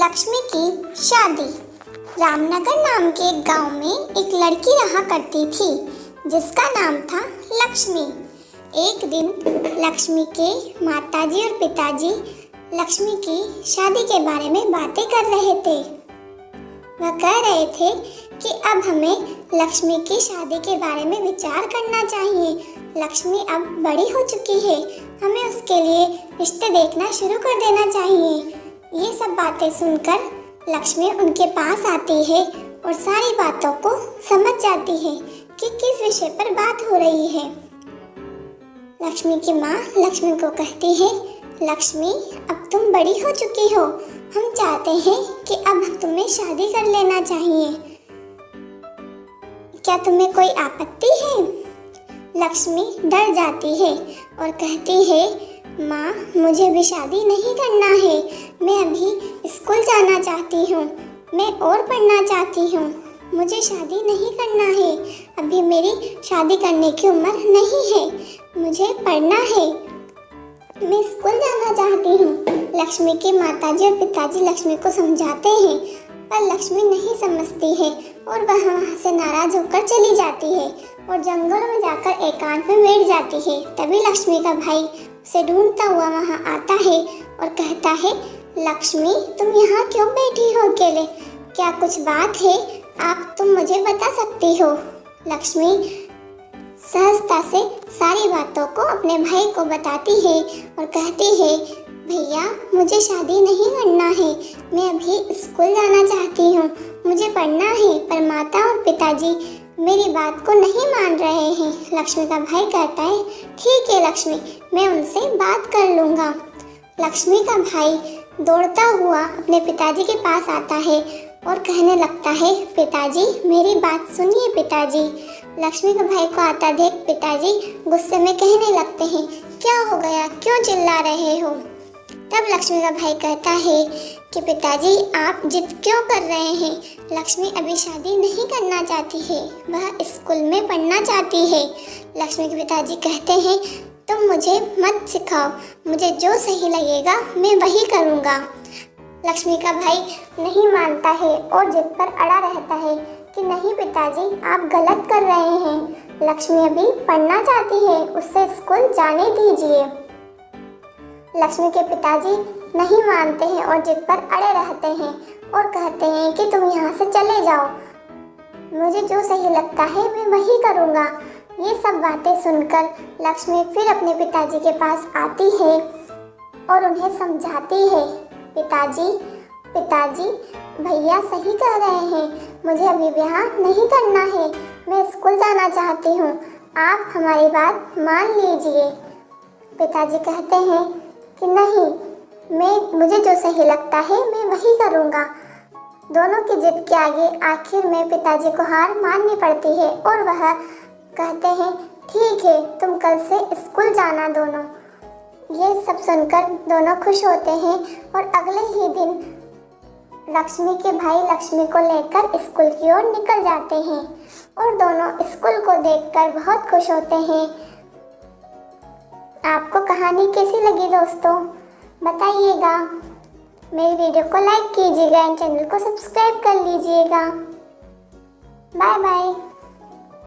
लक्ष्मी की शादी। रामनगर नाम के एक गांव में एक लड़की रहा करती थी जिसका नाम था लक्ष्मी। एक दिन लक्ष्मी के माताजी और पिताजी लक्ष्मी की शादी के बारे में बातें कर रहे थे। वह कह रहे थे कि अब हमें लक्ष्मी की शादी के बारे में विचार करना चाहिए। लक्ष्मी अब बड़ी हो चुकी है, हमें उसके लिए रिश्ते देखना शुरू कर देना चाहिए। ये सब बातें सुनकर लक्ष्मी उनके पास आती है और सारी बातों को समझ जाती है कि किस विषय पर बात हो रही है। लक्ष्मी की माँ लक्ष्मी को कहती है, लक्ष्मी अब तुम बड़ी हो चुकी हो, हम चाहते हैं कि अब तुम्हें शादी कर लेना चाहिए। क्या तुम्हें कोई आपत्ति है? लक्ष्मी डर जाती है और कहती है, माँ मुझे भी शादी नहीं करना है, मैं अभी स्कूल जाना चाहती हूँ, मैं और पढ़ना चाहती हूँ, मुझे शादी नहीं करना है, अभी मेरी शादी करने की उम्र नहीं है, मुझे पढ़ना है, मैं स्कूल जाना चाहती हूँ। लक्ष्मी के माताजी और पिताजी लक्ष्मी को समझाते हैं पर लक्ष्मी नहीं समझती है और वह वहाँ से नाराज होकर चली जाती है और जंगलों में जाकर एकांत में बैठ जाती है। तभी लक्ष्मी का भाई उसे ढूंढता हुआ वहाँ आता है और कहता है, लक्ष्मी तुम यहाँ क्यों बैठी हो अकेले? क्या कुछ बात है? तुम मुझे बता सकती हो। लक्ष्मी सहजता से सारी बातों को अपने भाई को बताती है और कहती है, भैया मुझे शादी नहीं करना है, मैं अभी स्कूल जाना चाहती हूँ, मुझे पढ़ना है, पर माता और पिताजी मेरी बात को नहीं मान रहे हैं। लक्ष्मी का भाई कहता है, ठीक है लक्ष्मी, मैं उनसे बात कर लूँगा। लक्ष्मी का भाई दौड़ता हुआ अपने पिताजी के पास आता है और कहने लगता है, पिताजी मेरी बात सुनिए पिताजी। लक्ष्मी के भाई को आता देख पिताजी गुस्से में कहने लगते हैं, क्या हो गया, क्यों चिल्ला रहे हो? तब लक्ष्मी का भाई कहता है कि पिताजी आप जिद क्यों कर रहे हैं? लक्ष्मी अभी शादी नहीं करना चाहती है, वह स्कूल में पढ़ना चाहती है। लक्ष्मी के पिताजी कहते हैं, तुम मुझे मत सिखाओ, मुझे जो सही लगेगा मैं वही करूँगा। लक्ष्मी का भाई नहीं मानता है और जिद पर अड़ा रहता है कि नहीं पिताजी आप गलत कर रहे हैं, लक्ष्मी अभी पढ़ना चाहती है, उससे स्कूल जाने दीजिए। लक्ष्मी के पिताजी नहीं मानते हैं और जिद पर अड़े रहते हैं और कहते हैं कि तुम यहाँ से चले जाओ, मुझे जो सही लगता है मैं वही करूँगा। ये सब बातें सुनकर लक्ष्मी फिर अपने पिताजी के पास आती है और उन्हें समझाती है, पिताजी भैया सही कह रहे हैं, मुझे अभी ब्याह नहीं करना है, मैं स्कूल जाना चाहती हूँ, आप हमारी बात मान लीजिए। पिताजी कहते हैं कि नहीं, मुझे जो सही लगता है मैं वही करूँगा। दोनों की जिद के आगे आखिर में पिताजी को हार माननी पड़ती है और वह कहते हैं, ठीक है तुम कल से स्कूल जाना दोनों। ये सब सुनकर दोनों खुश होते हैं और अगले ही दिन लक्ष्मी के भाई लक्ष्मी को लेकर स्कूल की ओर निकल जाते हैं और दोनों स्कूल को देखकर बहुत खुश होते हैं। आपको कहानी कैसी लगी दोस्तों, बताइएगा। मेरी वीडियो को लाइक कीजिएगा एंड चैनल को सब्सक्राइब कर लीजिएगा। Bye bye.